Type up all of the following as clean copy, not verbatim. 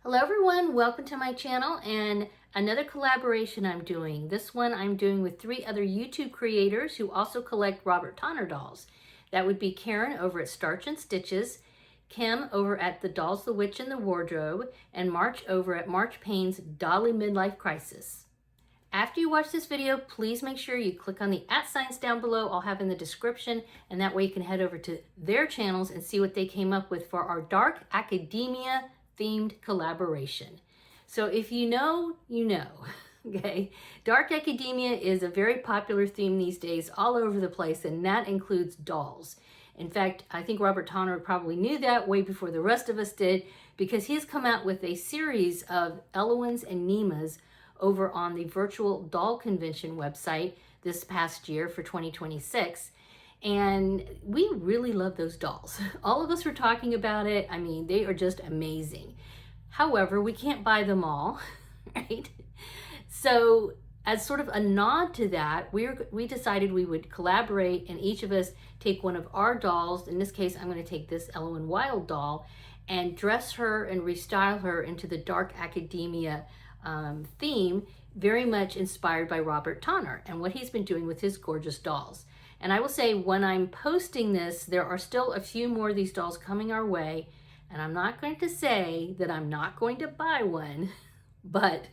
Hello everyone, welcome to my channel and another collaboration I'm doing. This one I'm doing with 3 other YouTube creators who also collect Robert Tonner dolls. That would be Karen over at Starch and Stitches, Kim over at The Dolls, the Witch, and the Wardrobe, and March over at March Payne's Dolly Midlife Crisis. After you watch this video, please make sure you click on the @ down below. I'll have in the description, and that way you can head over to their channels and see what they came up with for our Dark Academia themed collaboration. So if you know, you know. Okay, Dark Academia is a very popular theme these days all over the place, and that includes dolls. In fact, I think Robert Tonner probably knew that way before the rest of us did, because he's come out with a series of Elowens and Nemas over on the Virtual Doll Convention website this past year for 2026. And we really love those dolls. All of us were talking about it. I mean, they are just amazing. However, we can't buy them all, right? So as sort of a nod to that, we decided we would collaborate and each of us take one of our dolls. In this case, I'm going to take this Elowen Wild doll and dress her and restyle her into the Dark Academia theme, very much inspired by Robert Tonner and what he's been doing with his gorgeous dolls. And I will say, when I'm posting this, there are still a few more of these dolls coming our way. And I'm not going to say that I'm not going to buy one, but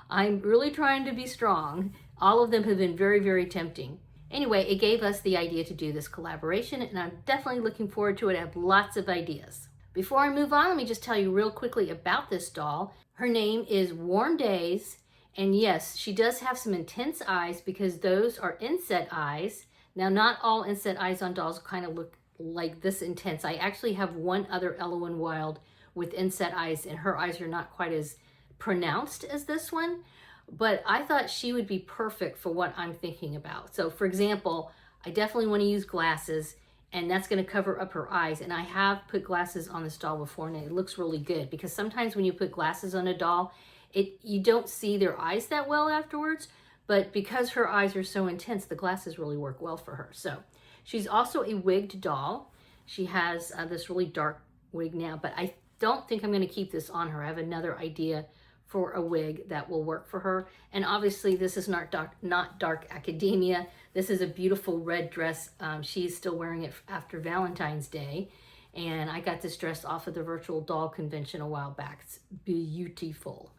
I'm really trying to be strong. All of them have been very, very tempting. Anyway, it gave us the idea to do this collaboration, and I'm definitely looking forward to it. I have lots of ideas. Before I move on, let me just tell you real quickly about this doll. Her name is Warm Days, and yes, she does have some intense eyes because those are inset eyes. Now, not all inset eyes on dolls kind of look like this intense. I actually have one other Elowen Wild with inset eyes, and her eyes are not quite as pronounced as this one, but I thought she would be perfect for what I'm thinking about. So for example, I definitely want to use glasses, and that's going to cover up her eyes. And I have put glasses on this doll before, and it looks really good, because sometimes when you put glasses on a doll, you don't see their eyes that well afterwards. But because her eyes are so intense, the glasses really work well for her. So she's also a wigged doll. She has this really dark wig now, but I don't think I'm going to keep this on her. I have another idea for a wig that will work for her. And obviously this is not Dark Academia. This is a beautiful red dress. She's still wearing it after Valentine's Day. And I got this dress off of the Virtual Doll Convention a while back. It's beautiful.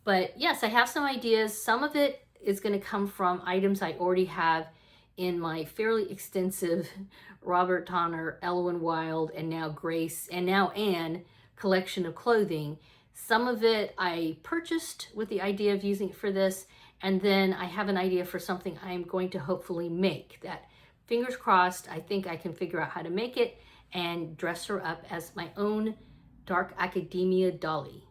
But yes, I have some ideas. Some of it is going to come from items I already have in my fairly extensive Robert Tonner, Elowen Wild, and now Grace, and now Anne collection of clothing. Some of it I purchased with the idea of using it for this, and then I have an idea for something I'm going to hopefully make that, fingers crossed, I think I can figure out how to make it and dress her up as my own Dark Academia dolly.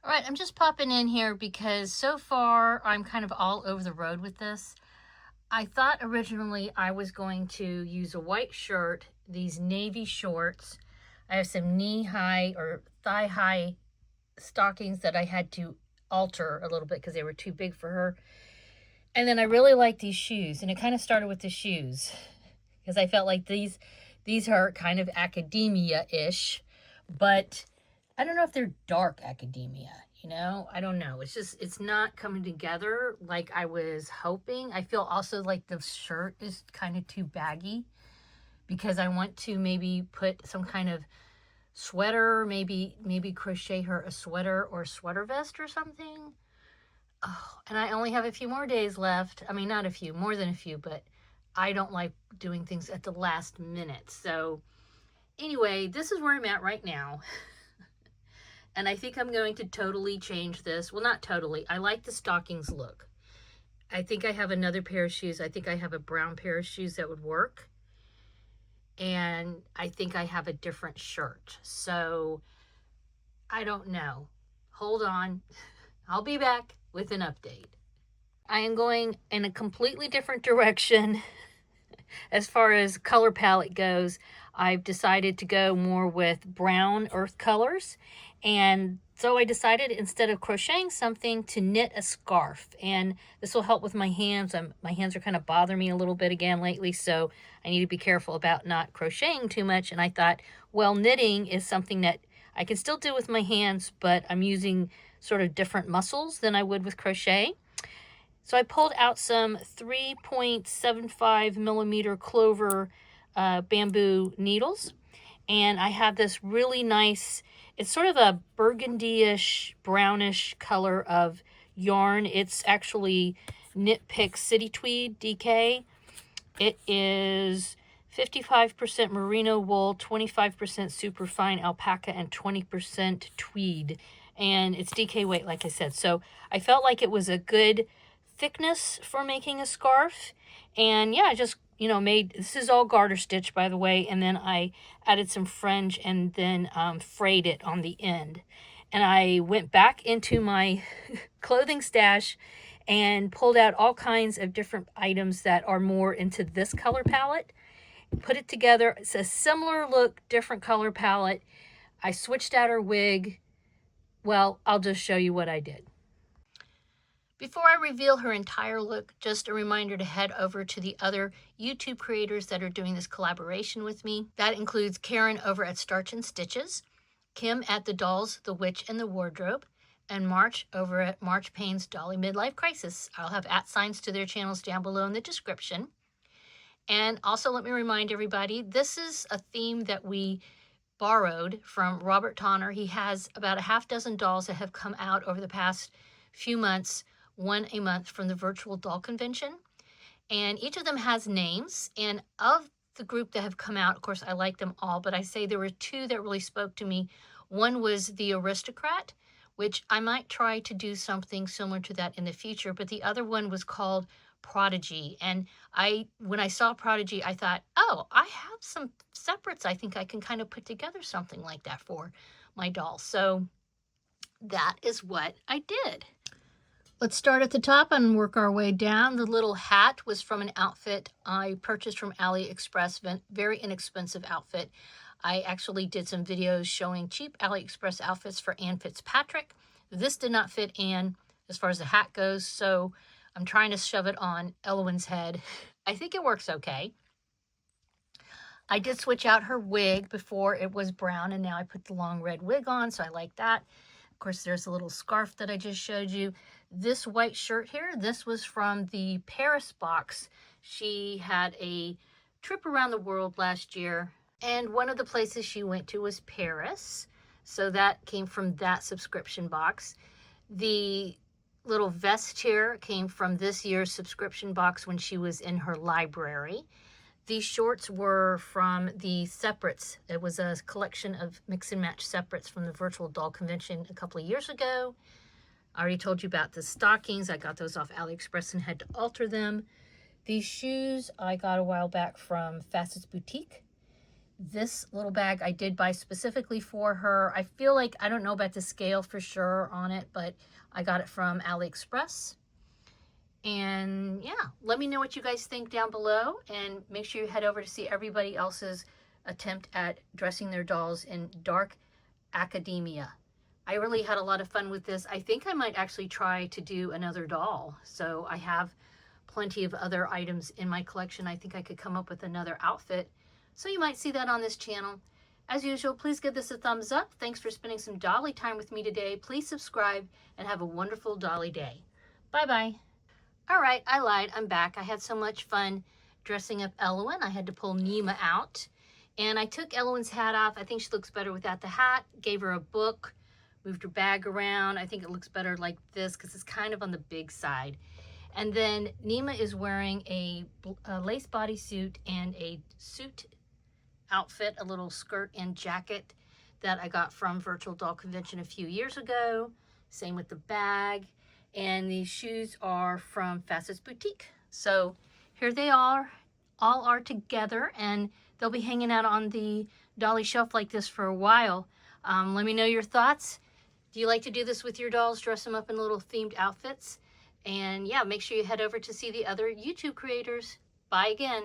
All right, I'm just popping in here because so far I'm kind of all over the road with this. I thought originally I was going to use a white shirt, these navy shorts. I have some knee-high or thigh-high stockings that I had to alter a little bit because they were too big for her. And then I really like these shoes, and it kind of started with the shoes because I felt like these are kind of academia-ish, but I don't know if they're dark academia, you know? I don't know. It's just, it's not coming together like I was hoping. I feel also like the shirt is kind of too baggy because I want to maybe put some kind of sweater, maybe crochet her a sweater or sweater vest or something. Oh, and I only have a few more days left. I mean, not a few, more than a few, but I don't like doing things at the last minute. So anyway, this is where I'm at right now. And I think I'm going to totally change this. Well, not totally. I like the stockings look. I think I have another pair of shoes. I think I have a brown pair of shoes that would work. And I think I have a different shirt. So I don't know. Hold on. I'll be back with an update. I am going in a completely different direction as far as color palette goes. I've decided to go more with brown earth colors, and so I decided, instead of crocheting something, to knit a scarf, and this will help with my hands. My hands are kind of bothering me a little bit again lately, so I need to be careful about not crocheting too much. And I thought, well, knitting is something that I can still do it with my hands, but I'm using sort of different muscles than I would with crochet. So I pulled out some 3.75 millimeter clover bamboo needles, and I have this really nice, it's sort of a burgundy-ish, brownish color of yarn. It's actually Knit Pick City Tweed DK. It is 55% merino wool, 25% superfine alpaca, and 20% tweed. And it's DK weight, like I said. So I felt like it was a good thickness for making a scarf. And yeah, I just, you know, made, this is all garter stitch, by the way. And then I added some fringe and then frayed it on the end. And I went back into my clothing stash and pulled out all kinds of different items that are more into this color palette. Put it together. It's a similar look, different color palette. I switched out her wig. Well, I'll just show you what I did. Before I reveal her entire look, just a reminder to head over to the other YouTube creators that are doing this collaboration with me. That includes Karen over at Starch and Stitches, Kim at The Dolls, The Witch, and the Wardrobe, and March over at March Payne's Dolly Midlife Crisis. I'll have @signs to their channels down below in the description. And also let me remind everybody, this is a theme that we borrowed from Robert Tonner. He has about a half dozen dolls that have come out over the past few months, one a month from the Virtual Doll Convention. And each of them has names. And of the group that have come out, of course, I like them all, but I say there were two that really spoke to me. One was the Aristocrat, which I might try to do something similar to that in the future, but the other one was called Prodigy. And when I saw Prodigy, I thought, oh, I have some separates. I think I can kind of put together something like that for my doll. So that is what I did. Let's start at the top and work our way down. The little hat was from an outfit I purchased from AliExpress, very inexpensive outfit. I actually did some videos showing cheap AliExpress outfits for Ann Fitzpatrick. This did not fit Ann as far as the hat goes, so I'm trying to shove it on Elowyn's head. I think it works okay. I did switch out her wig. Before it was brown, and now I put the long red wig on, so I like that. Of course, there's a little scarf that I just showed you. This white shirt here, this was from the Paris box. She had a trip around the world last year, and one of the places she went to was Paris. So that came from that subscription box. The little vest here came from this year's subscription box when she was in her library. These shorts were from the separates. It was a collection of mix and match separates from the Virtual Doll Convention a couple of years ago. I already told you about the stockings. I got those off AliExpress and had to alter them. These shoes I got a while back from Facets Boutique. This little bag I did buy specifically for her. I feel like, I don't know about the scale for sure on it, but I got it from AliExpress. And yeah, let me know what you guys think down below, and make sure you head over to see everybody else's attempt at dressing their dolls in dark academia. I really had a lot of fun with this. I think I might actually try to do another doll. So I have plenty of other items in my collection. I think I could come up with another outfit. So you might see that on this channel. As usual, please give this a thumbs up. Thanks for spending some dolly time with me today. Please subscribe and have a wonderful dolly day. Bye-bye. All right, I lied. I'm back. I had so much fun dressing up Elowyn. I had to pull Nima out. And I took Elowyn's hat off. I think she looks better without the hat. Gave her a book. Moved her bag around. I think it looks better like this because it's kind of on the big side. And then Nima is wearing a lace bodysuit and a suit outfit, a little skirt and jacket that I got from Virtual Doll Convention a few years ago. Same with the bag. And these shoes are from Facets Boutique. So here they are, all are together, and they'll be hanging out on the dolly shelf like this for a while. Let me know your thoughts. Do you like to do this with your dolls, dress them up in little themed outfits? And yeah, make sure you head over to see the other YouTube creators. Bye again.